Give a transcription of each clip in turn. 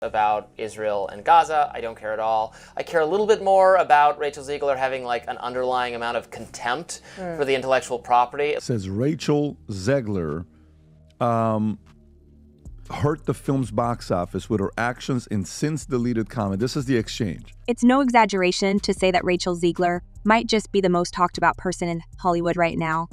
about Israel and Gaza. I don't care at all. I care a little bit more about Rachel Zegler having like an underlying amount of contempt for the intellectual property. It says Rachel Zegler hurt the film's box office with her actions in since-deleted comment. This is the exchange. It's no exaggeration to say that Rachel Zegler might just be the most talked about person in Hollywood right now.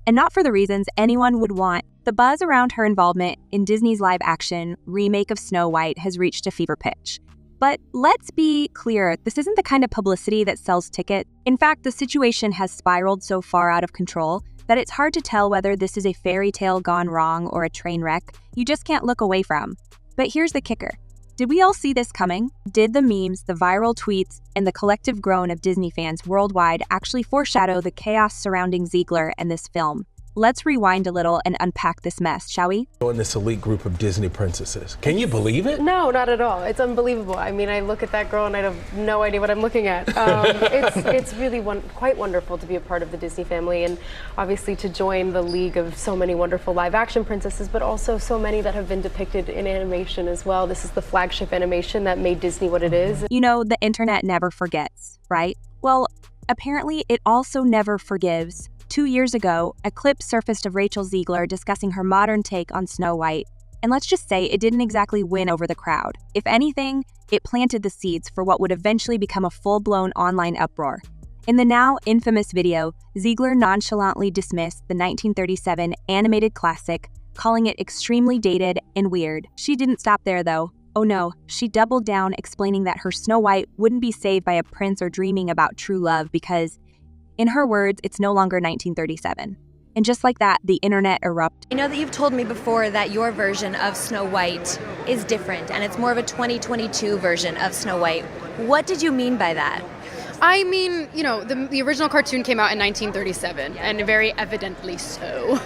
And not for the reasons anyone would want. The buzz around her involvement in Disney's live-action remake of Snow White has reached a fever pitch. But let's be clear, this isn't the kind of publicity that sells tickets. In fact, the situation has spiraled so far out of control that it's hard to tell whether this is a fairy tale gone wrong or a train wreck you just can't look away from. But here's the kicker. Did we all see this coming? Did the memes, the viral tweets, and the collective groan of Disney fans worldwide actually foreshadow the chaos surrounding Zegler and this film? Let's rewind a little and unpack this mess, shall we? In this elite group of Disney princesses. Can you believe it? No, not at all. It's unbelievable. I mean, I look at that girl and I have no idea what I'm looking at. It's really quite wonderful to be a part of the Disney family and obviously to join the league of so many wonderful live action princesses, but also so many that have been depicted in animation as well. This is the flagship animation that made Disney what it is. You know, the internet never forgets, right? Well, apparently it also never forgives. 2 years ago, a clip surfaced of Rachel Zegler discussing her modern take on Snow White, and let's just say it didn't exactly win over the crowd. If anything, it planted the seeds for what would eventually become a full-blown online uproar. In the now infamous video, Zegler nonchalantly dismissed the 1937 animated classic, calling it extremely dated and weird. She didn't stop there though. Oh no, she doubled down, explaining that her Snow White wouldn't be saved by a prince or dreaming about true love because, in her words, it's no longer 1937. And just like that, the internet erupted. I know that you've told me before that your version of Snow White is different, and it's more of a 2022 version of Snow White. What did you mean by that? I mean, you know, the original cartoon came out in 1937, and very evidently so.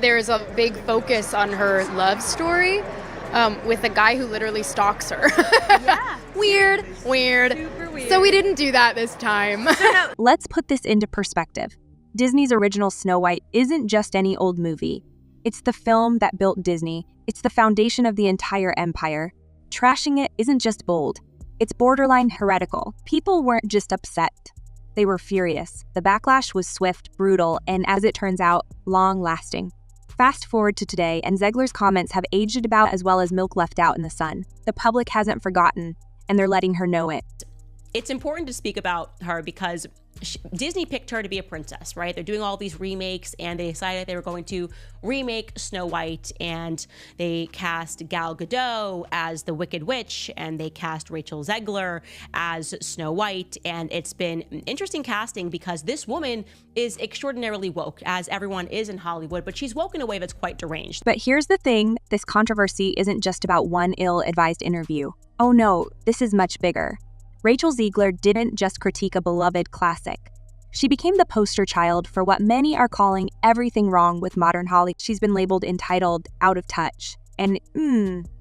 There's a big focus on her love story with a guy who literally stalks her. Yeah. Weird. Super weird. So we didn't do that this time. Let's put this into perspective. Disney's original Snow White isn't just any old movie. It's the film that built Disney. It's the foundation of the entire empire. Trashing it isn't just bold. It's borderline heretical. People weren't just upset. They were furious. The backlash was swift, brutal, and as it turns out, long-lasting. Fast forward to today, and Zegler's comments have aged about as well as milk left out in the sun. The public hasn't forgotten, and they're letting her know it. It's important to speak about her because Disney picked her to be a princess, right? They're doing all these remakes, and they decided they were going to remake Snow White, and they cast Gal Gadot as the Wicked Witch, and they cast Rachel Zegler as Snow White, and it's been interesting casting because this woman is extraordinarily woke, as everyone is in Hollywood, but she's woke in a way that's quite deranged. But here's the thing, this controversy isn't just about one ill-advised interview. Oh no, this is much bigger. Rachel Zegler didn't just critique a beloved classic. She became the poster child for what many are calling everything wrong with modern Hollywood. She's been labeled entitled, out of touch, and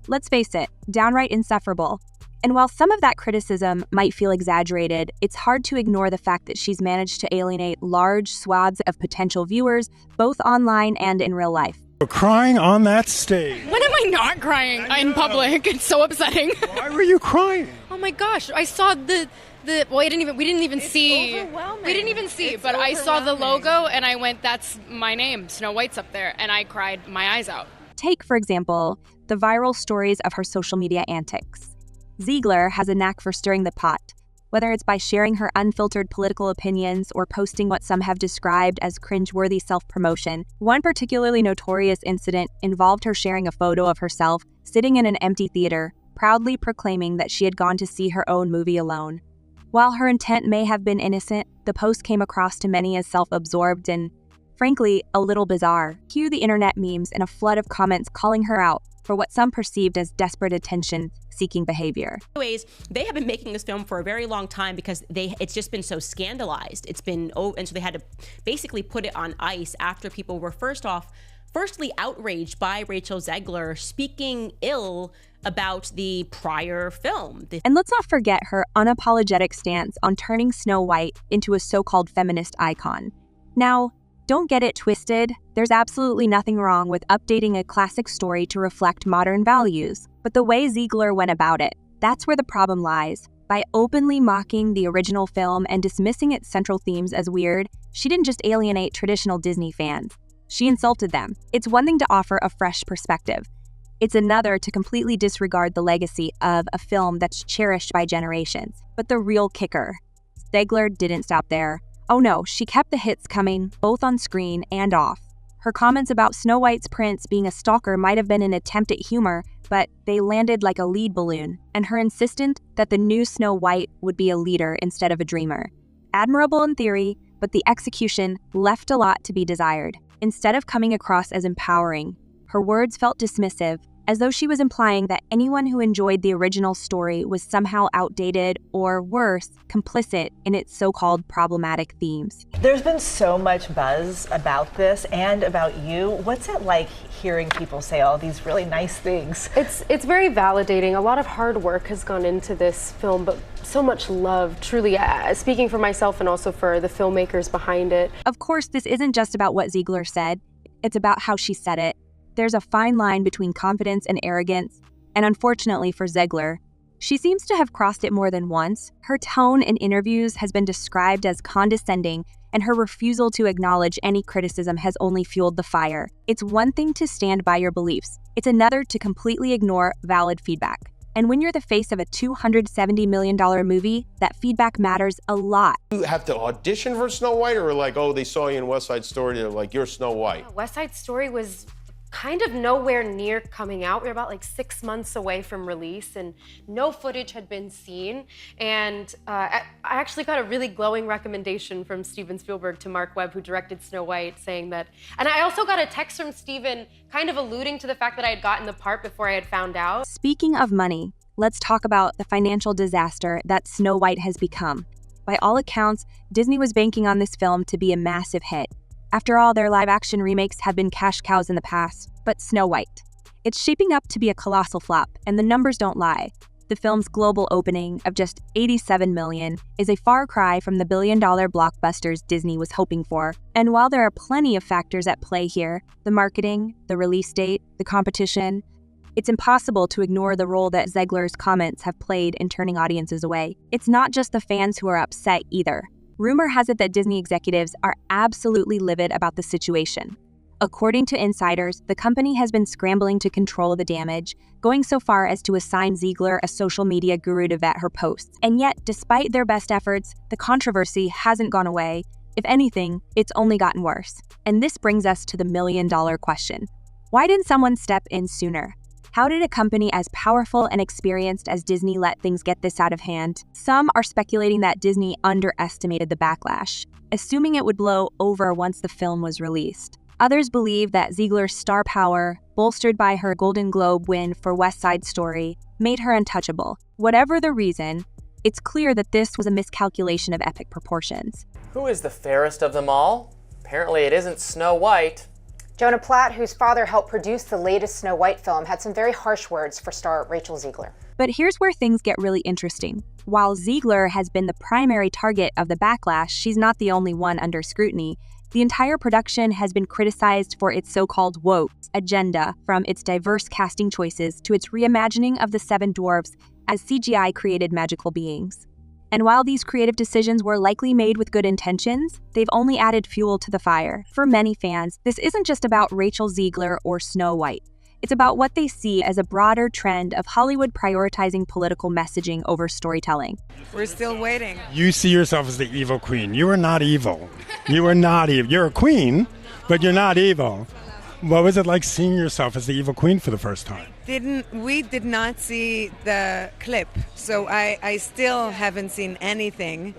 let's face it, downright insufferable. And while some of that criticism might feel exaggerated, it's hard to ignore the fact that she's managed to alienate large swaths of potential viewers, both online and in real life. You're crying on that stage. When am I not crying in public? It's so upsetting. Why were you crying? Oh my gosh, I saw the well, we didn't even see. Overwhelming. We didn't even see, It's but I saw the overwhelming. logo and I went, that's my name, Snow White's up there, and I cried my eyes out. Take, for example, the viral stories of her social media antics. Zegler has a knack for stirring the pot, whether it's by sharing her unfiltered political opinions or posting what some have described as cringeworthy self-promotion. One particularly notorious incident involved her sharing a photo of herself sitting in an empty theater, proudly proclaiming that she had gone to see her own movie alone. While her intent may have been innocent, the post came across to many as self-absorbed and, frankly, a little bizarre. Cue the internet memes and a flood of comments calling her out for what some perceived as desperate attention-seeking behavior. Anyways, they have been making this film for a very long time because it's just been so scandalized. It's been, and so they had to basically put it on ice after people were firstly outraged by Rachel Zegler speaking ill about the prior film. And let's not forget her unapologetic stance on turning Snow White into a so-called feminist icon. Now, Don't get it twisted. There's absolutely nothing wrong with updating a classic story to reflect modern values. But the way Zegler went about it, that's where the problem lies. By openly mocking the original film and dismissing its central themes as weird, she didn't just alienate traditional Disney fans. She insulted them. It's one thing to offer a fresh perspective. It's another to completely disregard the legacy of a film that's cherished by generations. But the real kicker, Zegler didn't stop there. Oh no, she kept the hits coming, both on screen and off. Her comments about Snow White's prince being a stalker might have been an attempt at humor, but they landed like a lead balloon, and her insistence that the new Snow White would be a leader instead of a dreamer. Admirable in theory, but the execution left a lot to be desired. Instead of coming across as empowering, her words felt dismissive, as though she was implying that anyone who enjoyed the original story was somehow outdated or, worse, complicit in its so-called problematic themes. There's been so much buzz about this and about you. What's it like hearing people say all these really nice things? It's very validating. A lot of hard work has gone into this film, but so much love, truly, speaking for myself and also for the filmmakers behind it. Of course, this isn't just about what Zegler said. It's about how she said it. There's a fine line between confidence and arrogance, and unfortunately for Zegler, she seems to have crossed it more than once. Her tone in interviews has been described as condescending, and her refusal to acknowledge any criticism has only fueled the fire. It's one thing to stand by your beliefs. It's another to completely ignore valid feedback. And when you're the face of a $270 million movie, that feedback matters a lot. You have to audition for Snow White, or like, oh, they saw you in West Side Story, they're like, you're Snow White? West Side Story was kind of nowhere near coming out. We were about like 6 months away from release and no footage had been seen. And I actually got a really glowing recommendation from Steven Spielberg to Mark Webb, who directed Snow White, saying that, and I also got a text from Steven kind of alluding to the fact that I had gotten the part before I had found out. Speaking of money, let's talk about the financial disaster that Snow White has become. By all accounts, Disney was banking on this film to be a massive hit. After all, their live-action remakes have been cash cows in the past, but Snow White. It's shaping up to be a colossal flop, and the numbers don't lie. The film's global opening of just $87 million is a far cry from the billion-dollar blockbusters Disney was hoping for. And while there are plenty of factors at play here, the marketing, the release date, the competition, it's impossible to ignore the role that Zegler's comments have played in turning audiences away. It's not just the fans who are upset either. Rumor has it that Disney executives are absolutely livid about the situation. According to insiders, the company has been scrambling to control the damage, going so far as to assign Zegler a social media guru to vet her posts. And yet, despite their best efforts, the controversy hasn't gone away. If anything, it's only gotten worse. And this brings us to the million-dollar question. Why didn't someone step in sooner? How did a company as powerful and experienced as Disney let things get this out of hand? Some are speculating that Disney underestimated the backlash, assuming it would blow over once the film was released. Others believe that Zegler's star power, bolstered by her Golden Globe win for West Side Story, made her untouchable. Whatever the reason, it's clear that this was a miscalculation of epic proportions. Who is the fairest of them all? Apparently it isn't Snow White. Jonah Platt, whose father helped produce the latest Snow White film, had some very harsh words for star Rachel Zegler. But here's where things get really interesting. While Zegler has been the primary target of the backlash, she's not the only one under scrutiny. The entire production has been criticized for its so-called woke agenda, from its diverse casting choices to its reimagining of the Seven Dwarfs as CGI-created magical beings. And while these creative decisions were likely made with good intentions, they've only added fuel to the fire. For many fans, this isn't just about Rachel Zegler or Snow White. It's about what they see as a broader trend of Hollywood prioritizing political messaging over storytelling. We're still waiting. You see yourself as the evil queen. You are not evil. You are not evil. You're a queen, but you're not evil. What was it like seeing yourself as the evil queen for the first time? We did not see the clip, so I still haven't seen anything.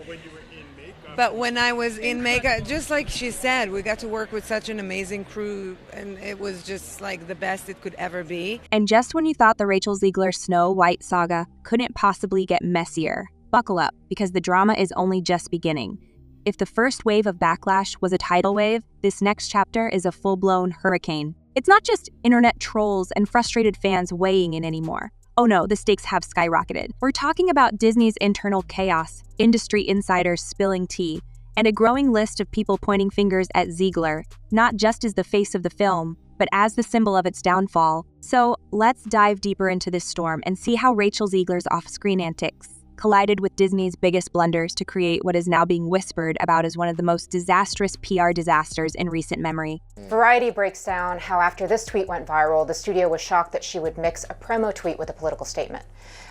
But when I was in makeup, just like she said, we got to work with such an amazing crew, and it was just like the best it could ever be. And just when you thought the Rachel Zegler Snow White saga couldn't possibly get messier, buckle up, because the drama is only just beginning. If the first wave of backlash was a tidal wave, this next chapter is a full-blown hurricane. It's not just internet trolls and frustrated fans weighing in anymore. Oh no, the stakes have skyrocketed. We're talking about Disney's internal chaos, industry insiders spilling tea, and a growing list of people pointing fingers at Zegler, not just as the face of the film, but as the symbol of its downfall. So let's dive deeper into this storm and see how Rachel Zegler's off-screen antics collided with Disney's biggest blunders to create what is now being whispered about as one of the most disastrous PR disasters in recent memory. Variety breaks down how after this tweet went viral, the studio was shocked that she would mix a promo tweet with a political statement.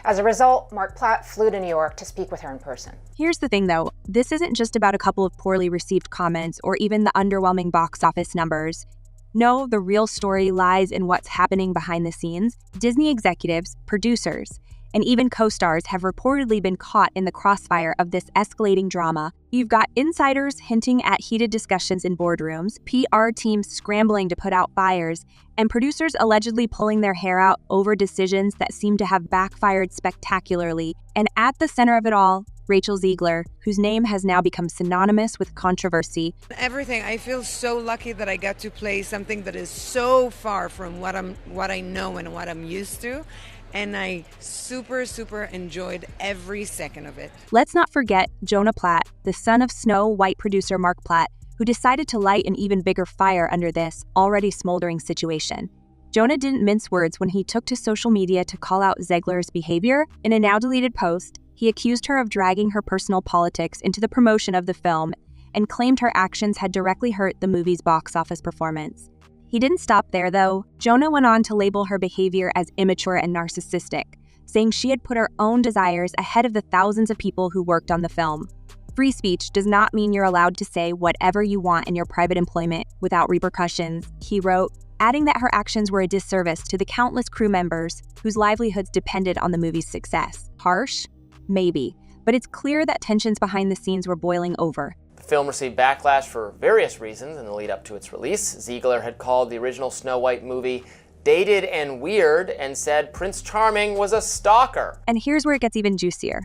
As a result, Mark Platt flew to New York to speak with her in person. Here's the thing though, this isn't just about a couple of poorly received comments or even the underwhelming box office numbers. No, the real story lies in what's happening behind the scenes. Disney executives, producers, and even co-stars have reportedly been caught in the crossfire of this escalating drama. You've got insiders hinting at heated discussions in boardrooms, PR teams scrambling to put out fires, and producers allegedly pulling their hair out over decisions that seem to have backfired spectacularly. And at the center of it all, Rachel Zegler, whose name has now become synonymous with controversy. Everything. I feel so lucky that I got to play something that is so far from what I know and what I'm used to. And I super enjoyed every second of it. Let's not forget Jonah Platt, the son of Snow White producer Mark Platt, who decided to light an even bigger fire under this already smoldering situation. Jonah didn't mince words when he took to social media to call out Zegler's behavior. In a now-deleted post, he accused her of dragging her personal politics into the promotion of the film and claimed her actions had directly hurt the movie's box office performance. He didn't stop there, though. Jonah went on to label her behavior as immature and narcissistic, saying she had put her own desires ahead of the thousands of people who worked on the film. Free speech does not mean you're allowed to say whatever you want in your private employment without repercussions, he wrote, adding that her actions were a disservice to the countless crew members whose livelihoods depended on the movie's success. Harsh? Maybe, but it's clear that tensions behind the scenes were boiling over. The film received backlash for various reasons in the lead up to its release. Zegler had called the original Snow White movie dated and weird and said Prince Charming was a stalker. And here's where it gets even juicier.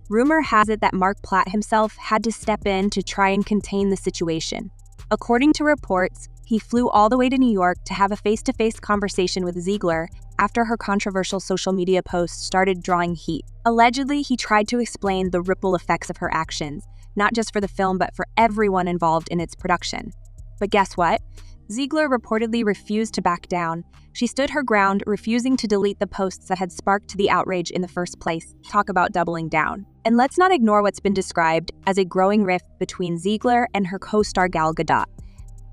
Rumor has it that Mark Platt himself had to step in to try and contain the situation. According to reports, he flew all the way to New York to have a face-to-face conversation with Zegler after her controversial social media post started drawing heat. Allegedly, he tried to explain the ripple effects of her actions, not just for the film, but for everyone involved in its production. But guess what? Zegler reportedly refused to back down. She stood her ground, refusing to delete the posts that had sparked the outrage in the first place. Talk about doubling down. And let's not ignore what's been described as a growing rift between Zegler and her co-star Gal Gadot.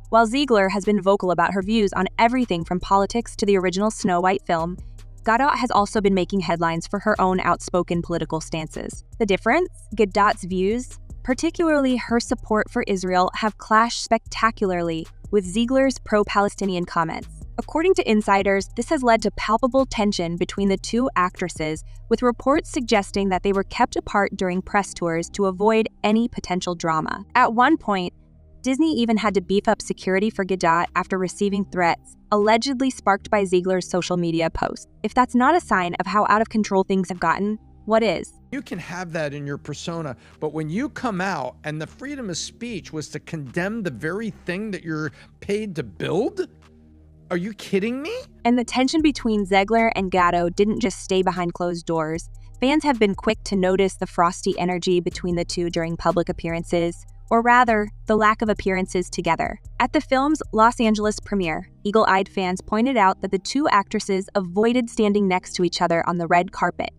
While Zegler has been vocal about her views on everything from politics to the original Snow White film, Gadot has also been making headlines for her own outspoken political stances. The difference? Gadot's views, particularly her support for Israel, have clashed spectacularly with Zegler's pro-Palestinian comments. According to insiders, this has led to palpable tension between the two actresses, with reports suggesting that they were kept apart during press tours to avoid any potential drama. At one point, Disney even had to beef up security for Gadot after receiving threats, allegedly sparked by Zegler's social media posts. If that's not a sign of how out of control things have gotten, what is? You can have that in your persona, but when you come out and the freedom of speech was to condemn the very thing that you're paid to build? Are you kidding me? And the tension between Zegler and Gadot didn't just stay behind closed doors. Fans have been quick to notice the frosty energy between the two during public appearances, or rather, the lack of appearances together. At the film's Los Angeles premiere, eagle-eyed fans pointed out that the two actresses avoided standing next to each other on the red carpet,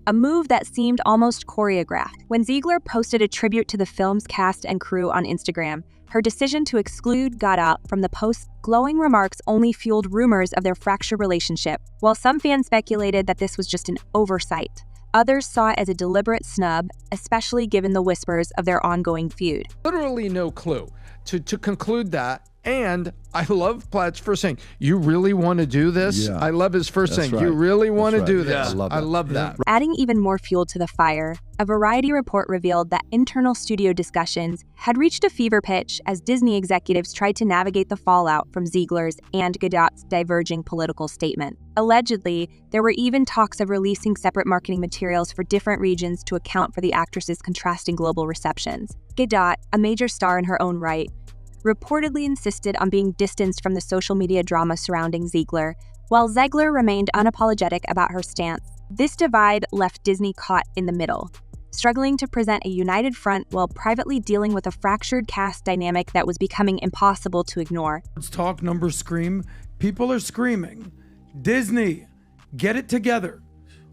a move that seemed almost choreographed. When Zegler posted a tribute to the film's cast and crew on Instagram, her decision to exclude Gadot from the post's glowing remarks only fueled rumors of their fractured relationship. While some fans speculated that this was just an oversight, others saw it as a deliberate snub, especially given the whispers of their ongoing feud. Literally no clue to conclude that. And I love Platt's first saying, you really want to do this? Yeah. I love his first saying, right. you really want to do Yeah. this? I love that. Adding even more fuel to the fire, a Variety report revealed that internal studio discussions had reached a fever pitch as Disney executives tried to navigate the fallout from Zegler's and Gadot's diverging political statement. Allegedly, there were even talks of releasing separate marketing materials for different regions to account for the actress's contrasting global receptions. Gadot, a major star in her own right, reportedly insisted on being distanced from the social media drama surrounding Zegler, while Zegler remained unapologetic about her stance. This divide left Disney caught in the middle. struggling to present a united front while privately dealing with a fractured cast dynamic that was becoming impossible to ignore. Let's talk, numbers scream. People are screaming. Disney, get it together.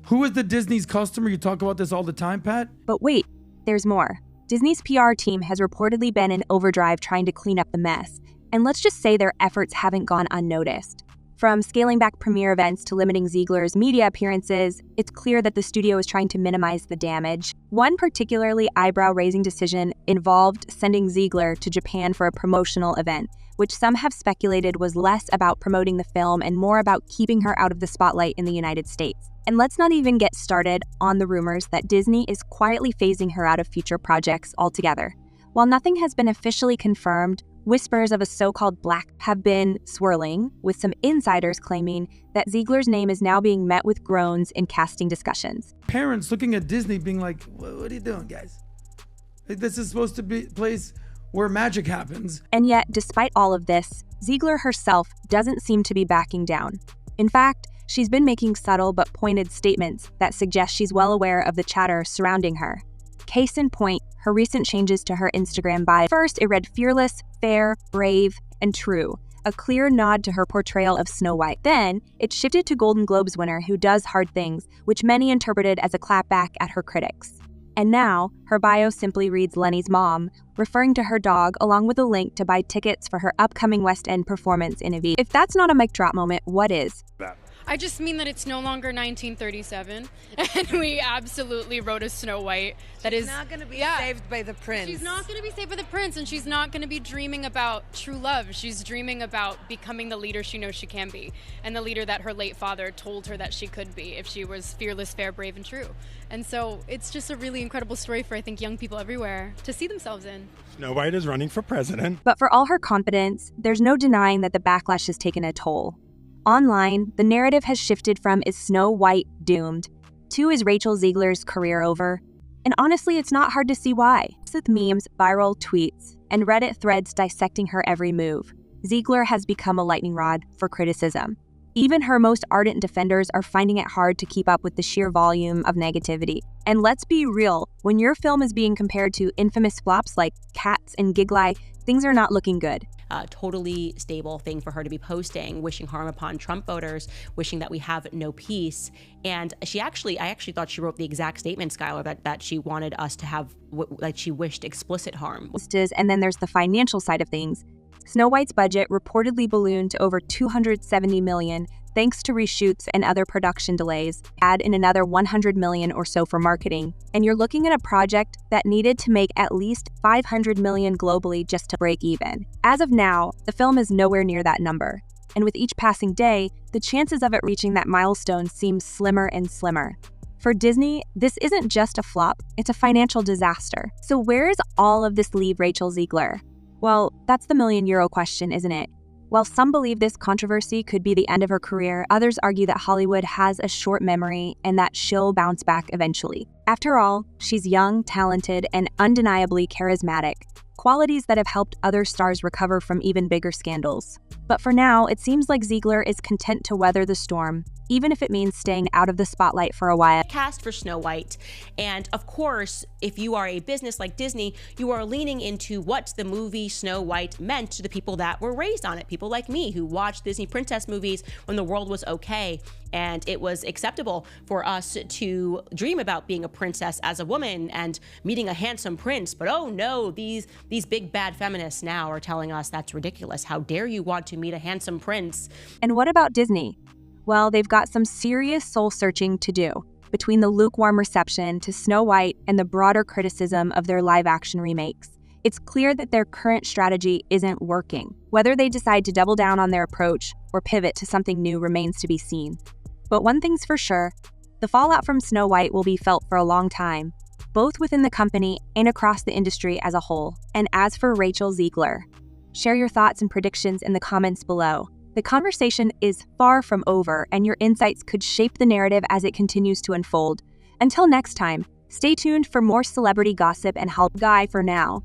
Who is the Disney's customer? You talk about this all the time, Pat. But wait, there's more. Disney's PR team has reportedly been in overdrive trying to clean up the mess. And let's just say their efforts haven't gone unnoticed. From scaling back premiere events to limiting Zegler's media appearances, it's clear that the studio is trying to minimize the damage. One particularly eyebrow-raising decision involved sending Zegler to Japan for a promotional event, which some have speculated was less about promoting the film and more about keeping her out of the spotlight in the United States. And let's not even get started on the rumors that Disney is quietly phasing her out of future projects altogether. While nothing has been officially confirmed, whispers of a so-called black have been swirling, with some insiders claiming that Zegler's name is now being met with groans in casting discussions. Parents looking at Disney being like, what are you doing, guys? Like, this is supposed to be a place where magic happens. And yet, despite all of this, Zegler herself doesn't seem to be backing down. In fact, she's been making subtle but pointed statements that suggest she's well aware of the chatter surrounding her. Case in point, her recent changes to her Instagram bio. First, it read fearless, fair, brave, and true, a clear nod to her portrayal of Snow White. Then, it shifted to Golden Globes winner who does hard things, which many interpreted as a clapback at her critics. And now, her bio simply reads Lenny's mom, referring to her dog along with a link to buy tickets for her upcoming West End performance in Evie. If that's not a mic drop moment, what is? I just mean that it's no longer 1937, and we absolutely wrote a Snow White that is not going to be saved by the prince. She's not going to be saved by the prince, and she's not going to be dreaming about true love. She's dreaming about becoming the leader she knows she can be, and the leader that her late father told her that she could be if she was fearless, fair, brave, and true. And so it's just a really incredible story for, I think, young people everywhere to see themselves in. Snow White is running for president. But for all her confidence, there's no denying that the backlash has taken a toll. Online, the narrative has shifted from is Snow White doomed to is Rachel Zegler's career over? And honestly, it's not hard to see why. With memes, viral tweets, and Reddit threads dissecting her every move, Zegler has become a lightning rod for criticism. Even her most ardent defenders are finding it hard to keep up with the sheer volume of negativity. And let's be real, when your film is being compared to infamous flops like Cats and Giggly, things are not looking good. Totally stable thing for her to be posting, wishing harm upon Trump voters, wishing that we have no peace. And I actually thought she wrote the exact statement, Skylar, that she wanted us to have, like she wished explicit harm. And then there's the financial side of things. Snow White's budget reportedly ballooned to over $270 million thanks to reshoots and other production delays. Add in another $100 million or so for marketing, and you're looking at a project that needed to make at least $500 million globally just to break even. As of now, the film is nowhere near that number, and with each passing day, the chances of it reaching that milestone seem slimmer and slimmer. For Disney, this isn't just a flop, it's a financial disaster. So where does all of this leave Rachel Zegler? Well, that's the million-euro question, isn't it? While some believe this controversy could be the end of her career, others argue that Hollywood has a short memory and that she'll bounce back eventually. After all, she's young, talented, and undeniably charismatic, qualities that have helped other stars recover from even bigger scandals. But for now, it seems like Zegler is content to weather the storm, even if it means staying out of the spotlight for a while. Cast for Snow White. And of course, if you are a business like Disney, you are leaning into what the movie Snow White meant to the people that were raised on it. People like me who watched Disney princess movies when the world was okay and it was acceptable for us to dream about being a princess as a woman and meeting a handsome prince. But oh no, these big bad feminists now are telling us that's ridiculous. How dare you want to meet a handsome prince? And what about Disney? Well, they've got some serious soul-searching to do between the lukewarm reception to Snow White and the broader criticism of their live-action remakes. It's clear that their current strategy isn't working. Whether they decide to double down on their approach or pivot to something new remains to be seen. But one thing's for sure, the fallout from Snow White will be felt for a long time, both within the company and across the industry as a whole. And as for Rachel Zegler, share your thoughts and predictions in the comments below. The conversation is far from over, and your insights could shape the narrative as it continues to unfold. Until next time, stay tuned for more celebrity gossip and Guy for now.